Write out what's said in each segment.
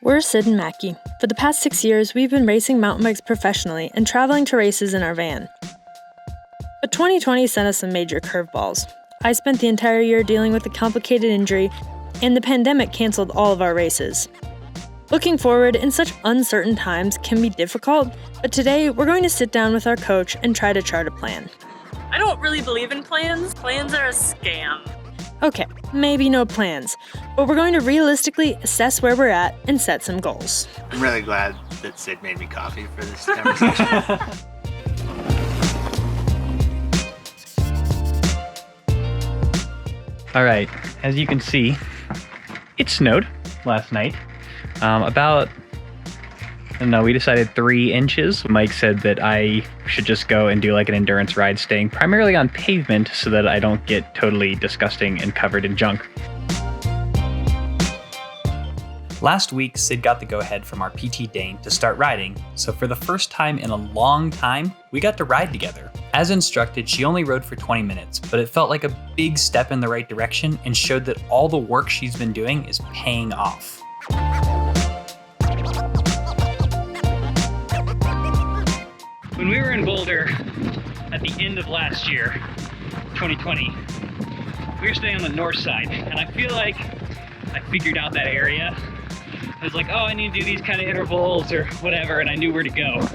We're Sid and Mackie. For the past 6 years, we've been racing mountain bikes professionally and traveling to races in our van. But 2020 sent us some major curveballs. I spent the entire year dealing with a complicated injury, and the pandemic canceled all of our races. Looking forward in such uncertain times can be difficult, but today we're going to sit down with our coach and try to chart a plan. I don't really believe in plans. Plans are a scam. Okay, maybe no plans, but we're going to realistically assess where we're at and set some goals. I'm really glad that Sid made me coffee for this conversation. All right, as you can see, it snowed last night. We decided 3 inches. Mike said that I should just go and do like an endurance ride, staying primarily on pavement so that I don't get totally disgusting and covered in junk. Last week, Sid got the go-ahead from our PT Dane to start riding, so for the first time in a long time, we got to ride together. As instructed, she only rode for 20 minutes, but it felt like a big step in the right direction and showed that all the work she's been doing is paying off. When we were in Boulder at the end of last year, 2020, we were staying on the north side, and I feel like I figured out that area. I was like, oh, I need to do these kind of intervals or whatever, and I knew where to go.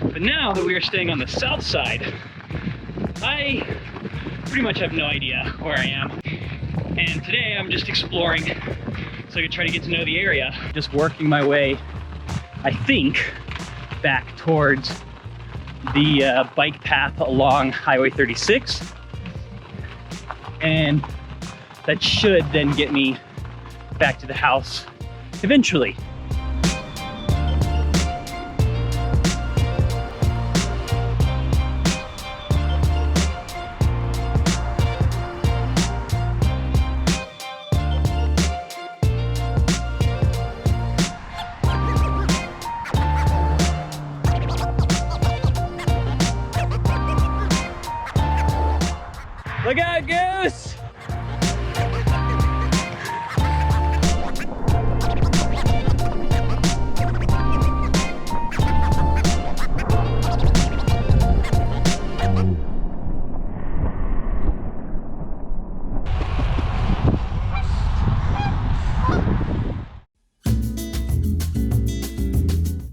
But now that we are staying on the south side, I pretty much have no idea where I am. And today I'm just exploring so I can try to get to know the area. Just working my way, I think, back towards the bike path along Highway 36. And that should then get me back to the house eventually. Look out, Goose!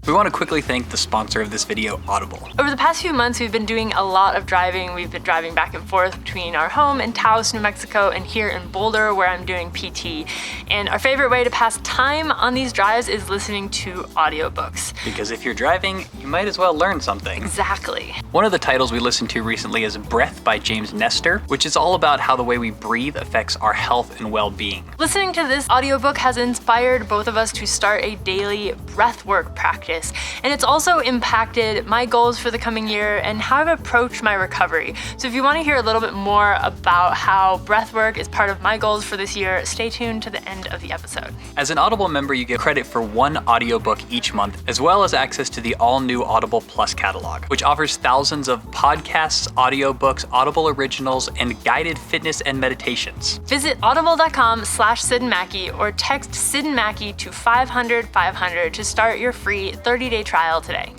We want to quickly thank the sponsor of this video, Audible. Over the past few months, we've been doing a lot of driving. We've been driving back and forth between our home in Taos, New Mexico, and here in Boulder, where I'm doing PT. And our favorite way to pass time on these drives is listening to audiobooks. Because if you're driving, you might as well learn something. Exactly. One of the titles we listened to recently is Breath by James Nestor, which is all about how the way we breathe affects our health and well-being. Listening to this audiobook has inspired both of us to start a daily breathwork practice. And it's also impacted my goals for the coming year and how I've approached my recovery. So if you want to hear a little bit more about how breathwork is part of my goals for this year, stay tuned to the end of the episode. As an Audible member, you get credit for 1 audiobook each month, as well as access to the all-new Audible Plus catalog, which offers thousands of podcasts, audiobooks, Audible originals, and guided fitness and meditations. Visit audible.com/Sid and Mackie or text Sid and Mackie to 500-500 to start your free 30-day trial today.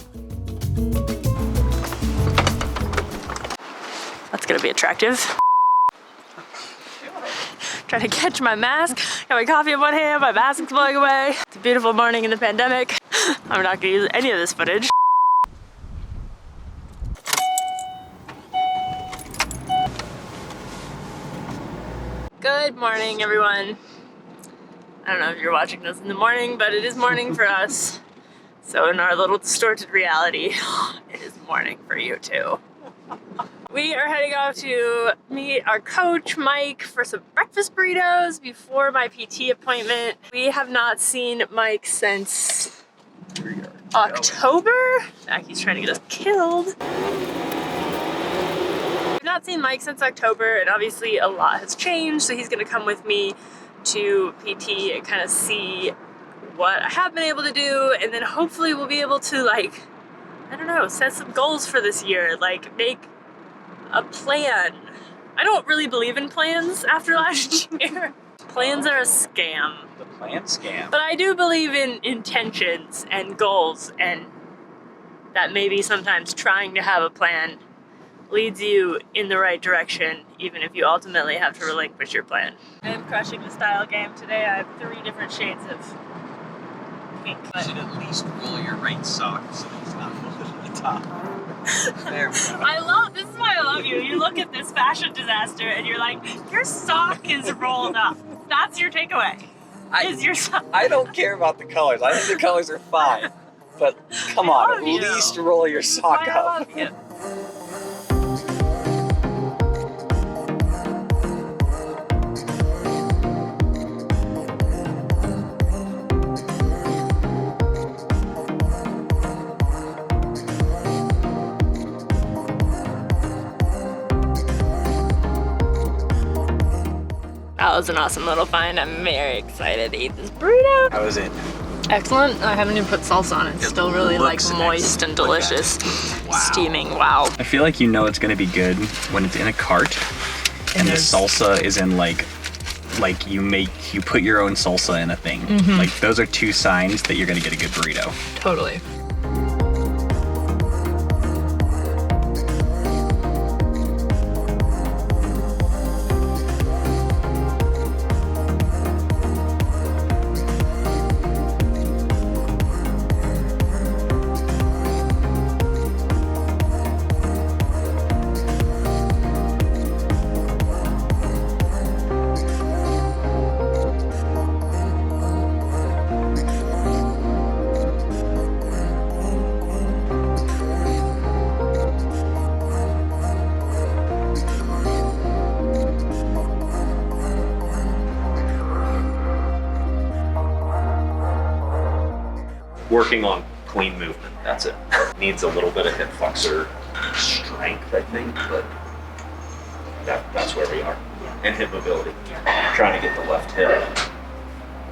That's gonna be attractive. Trying to catch my mask. Got my coffee in one hand, my mask is blowing away. It's a beautiful morning in the pandemic. I'm not gonna use any of this footage. Good morning, everyone. I don't know if you're watching this in the morning, but it is morning for us. So in our little distorted reality, it is morning for you too. We are heading off to meet our coach, Mike, for some breakfast burritos before my PT appointment. We have not seen Mike since October. Mackie's trying to get us killed. We've not seen Mike since October, and obviously a lot has changed, so he's gonna come with me to PT and kind of see what I have been able to do, and then hopefully we'll be able to, like, I don't know, set some goals for this year, like make a plan. I don't really believe in plans after last year. Plans are a scam. The plan scam. But I do believe in intentions and goals, and that maybe sometimes trying to have a plan leads you in the right direction, even if you ultimately have to relinquish your plan. I am crushing the style game today. I have 3 different shades of pink. You should at least roll your right sock so it's not over the top. There we go. This is why I love you. You look at this fashion disaster and you're like, your sock is rolled up. That's your takeaway. Is your sock. I don't care about the colors. I think the colors are fine. But come on, love at you. least roll your sock Why I up. love you. That was an awesome little find. I'm very excited to eat this burrito. How is it? Excellent. I haven't even put salsa on it. It's still really like looks moist and delicious. Wow. Steaming. Wow. I feel like you know it's gonna be good when it's in a cart and the salsa is in like you put your own salsa in a thing. Like those are 2 signs that you're gonna get a good burrito. Totally. Working on clean movement, that's it. Needs a little bit of hip flexor strength, I think, but that's where we are. And hip mobility. Trying to get the left hip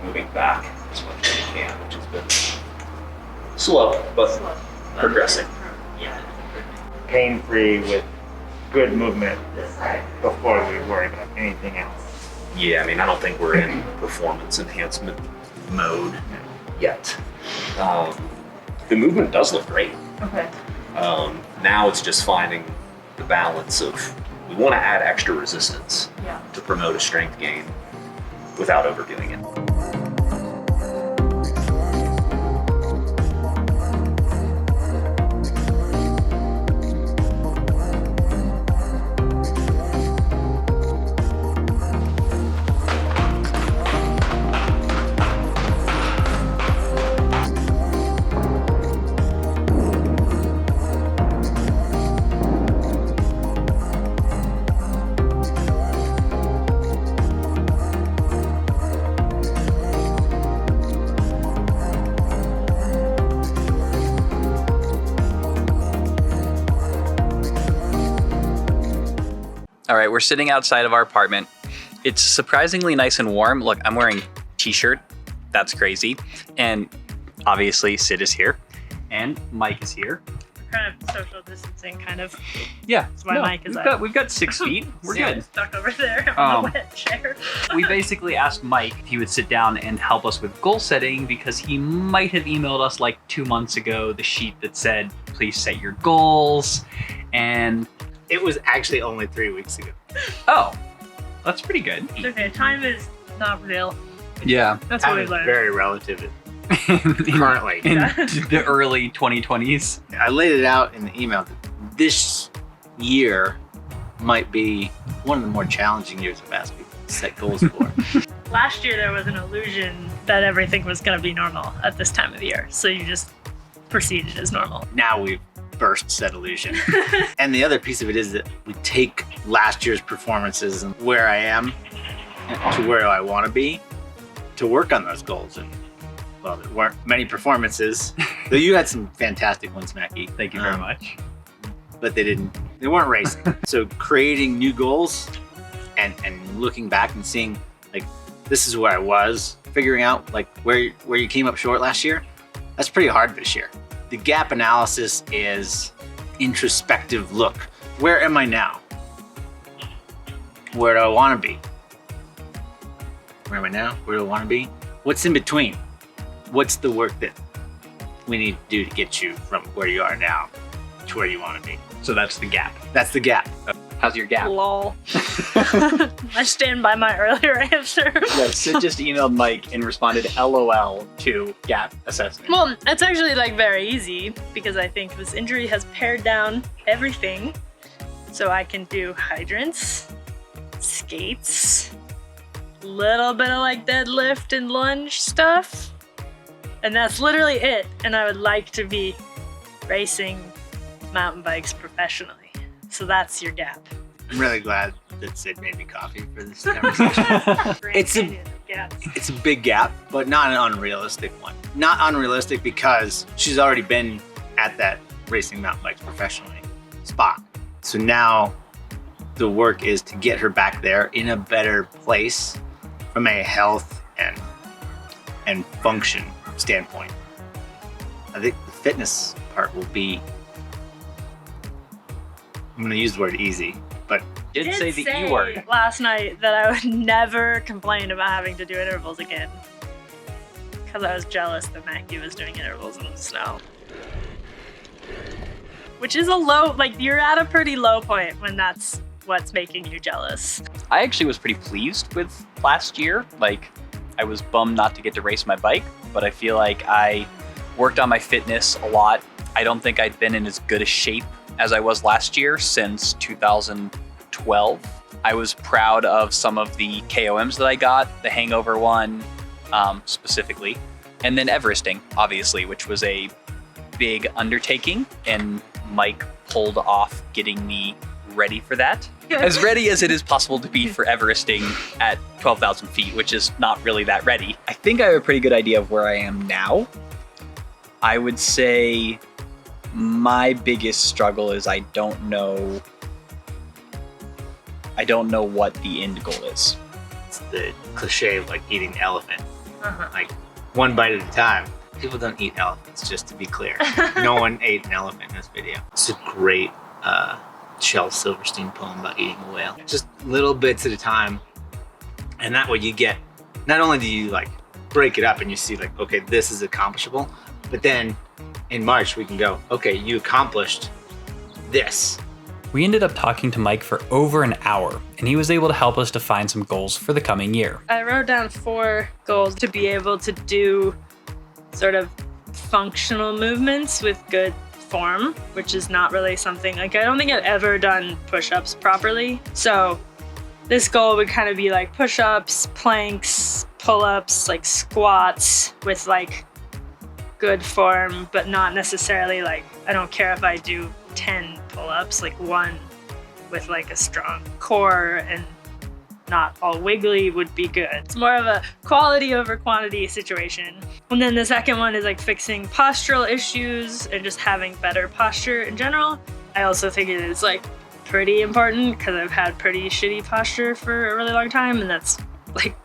moving back as much as we can, which has been slow, but progressing. Pain-free with good movement before we worry about anything else. Yeah, I mean, I don't think we're in performance enhancement mode yet. The movement does look great. Okay. Now it's just finding the balance of, we want to add extra resistance to promote a strength gain without overdoing it. All right, we're sitting outside of our apartment. It's surprisingly nice and warm. Look, I'm wearing a t-shirt. That's crazy. And obviously Sid is here and Mike is here. Kind of social distancing, kind of. Yeah, That's why Mike is we've got 6 feet. We're good. Stuck over there on the wet chair. We basically asked Mike if he would sit down and help us with goal setting because he might have emailed us like 2 months ago the sheet that said, please set your goals. And It was actually only 3 weeks ago. oh, that's pretty good. It's okay, time is not real. Yeah. That's what Time we is learned. very relative currently. In the early 2020s. I laid it out in the email that this year might be one of the more challenging years I've asked people to set goals for. Last year there was an illusion that everything was going to be normal at this time of the year, so you just proceeded as normal. Now we've burst said illusion. And the other piece of it is that we take last year's performances and where I am to where I want to be to work on those goals. And well, there weren't many performances, though you had some fantastic ones, Mackie. Thank you very much. But they weren't racing. So creating new goals and looking back and seeing like, this is where I was, figuring out like where you came up short last year, that's pretty hard this year. The gap analysis is introspective look. Where am I now? Where do I want to be? Where am I now? Where do I want to be? What's in between? What's the work that we need to do to get you from where you are now to where you want to be? So that's the gap. That's the gap. How's your gap? Lol. I stand by my earlier answer. Yeah, Sid just emailed Mike and responded LOL to gap assessment. Well, it's actually like very easy because I think this injury has pared down everything. So I can do hydrants, skates, little bit of like deadlift and lunge stuff. And that's literally it. And I would like to be racing mountain bikes professionally. So that's your gap. I'm really glad that Sid made me coffee for this conversation. It's a big gap, but not an unrealistic one. Not unrealistic because she's already been at that racing mountain bikes professionally spot. So now the work is to get her back there in a better place from a health and function standpoint. I think the fitness part will be, I'm gonna use the word easy, but Did say the E word. Last night that I would never complain about having to do intervals again. Because I was jealous that Mackie was doing intervals in the snow. Which is a low, like you're at a pretty low point when that's what's making you jealous. I actually was pretty pleased with last year. Like, I was bummed not to get to race my bike, but I feel like I worked on my fitness a lot. I don't think I'd been in as good a shape as I was last year since 2012. I was proud of some of the KOMs that I got, the hangover one specifically, and then Everesting, obviously, which was a big undertaking, and Mike pulled off getting me ready for that. As ready as it is possible to be for Everesting at 12,000 feet, which is not really that ready. I think I have a pretty good idea of where I am now. I would say my biggest struggle is I don't know what the end goal is. it's the cliche of like eating an elephant. Like one bite at a time. People don't eat elephants, just to be clear. No one ate an elephant in this video. It's a great Shel Silverstein poem about eating a whale. Just little bits at a time. And that way you get, not only do you like break it up and you see like, okay, this is accomplishable, but then in March we can go, okay, you accomplished this. We ended up talking to Mike for over an hour, and he was able to help us define some goals for the coming year. I wrote down 4 goals to be able to do sort of functional movements with good form, which is not really something, like I don't think I've ever done push-ups properly. So this goal would kind of be like push-ups, planks, pull-ups, like squats with like good form, but not necessarily like, I don't care if I do 10 pull-ups, like 1 with like a strong core and not all wiggly would be good. It's more of a quality over quantity situation. And then the second one is like fixing postural issues and just having better posture in general. I also think it is like pretty important because I've had pretty shitty posture for a really long time, and that's like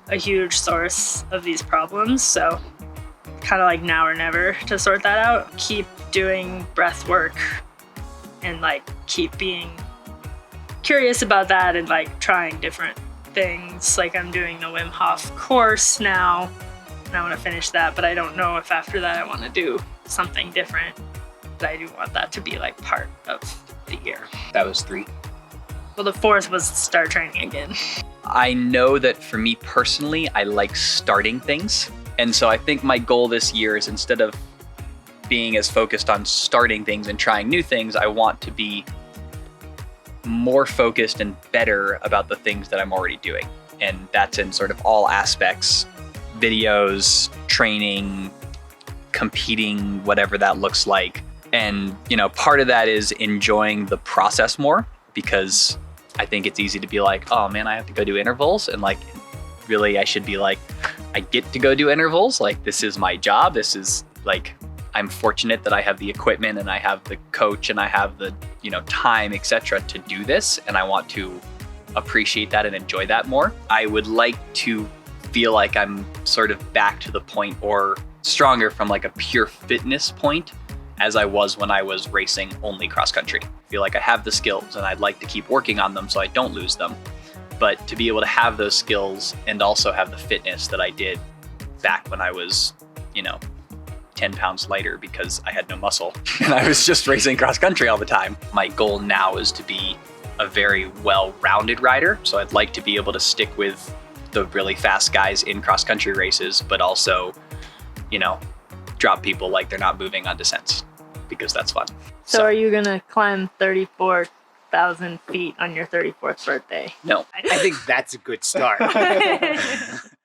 a huge source of these problems. So kind of like now or never to sort that out. Keep doing breath work and like keep being curious about that and like trying different things. Like I'm doing the Wim Hof course now and I want to finish that, but I don't know if after that I want to do something different. But I do want that to be like part of the year. That was 3. Well, the 4th was start training again. I know that for me personally, I like starting things. And so I think my goal this year is, instead of being as focused on starting things and trying new things, I want to be more focused and better about the things that I'm already doing. And that's in sort of all aspects: videos, training, competing, whatever that looks like. And, you know, part of that is enjoying the process more, because I think it's easy to be like, oh man, I have to go do intervals. And like, really, I should be like, I get to go do intervals. Like, this is my job. This is like, I'm fortunate that I have the equipment and I have the coach and I have the, you know, time, etc. to do this. And I want to appreciate that and enjoy that more. I would like to feel like I'm sort of back to the point, or stronger from like a pure fitness point, as I was when I was racing only cross country. I feel like I have the skills and I'd like to keep working on them so I don't lose them. But to be able to have those skills and also have the fitness that I did back when I was, 10 pounds lighter because I had no muscle and I was just racing cross country all the time. My goal now is to be a very well-rounded rider. So I'd like to be able to stick with the really fast guys in cross country races, but also, drop people like they're not moving on descents because that's fun. So are you gonna climb 34,000 feet on your 34th birthday? No. I think that's a good start.